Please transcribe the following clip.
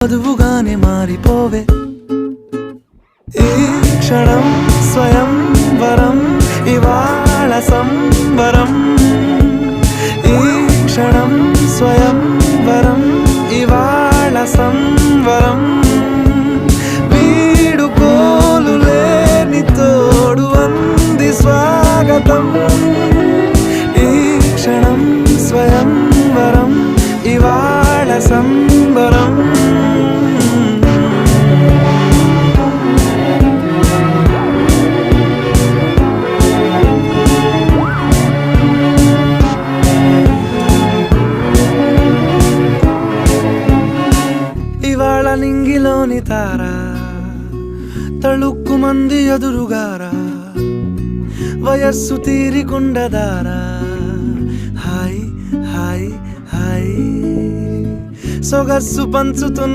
వధువుగానే మారిపోవే ఈ క్షణం స్వయం వరం ఇవాళ సంబరం ఈ క్షణం స్వయం వరం ఇవాళ సంవరం వీడుకోలు లేని తోడు అంది స్వాగతం ఈ క్షణం స్వయం వరం ఇవాళ సంబరం ఇవాళ నింగిలోని తారా తళుక్కు మంది ఎదురుగారా వయస్సు తీరికుండదారా హాయ్ హాయ్ హాయ్ సొగస్సు పంచుతున్న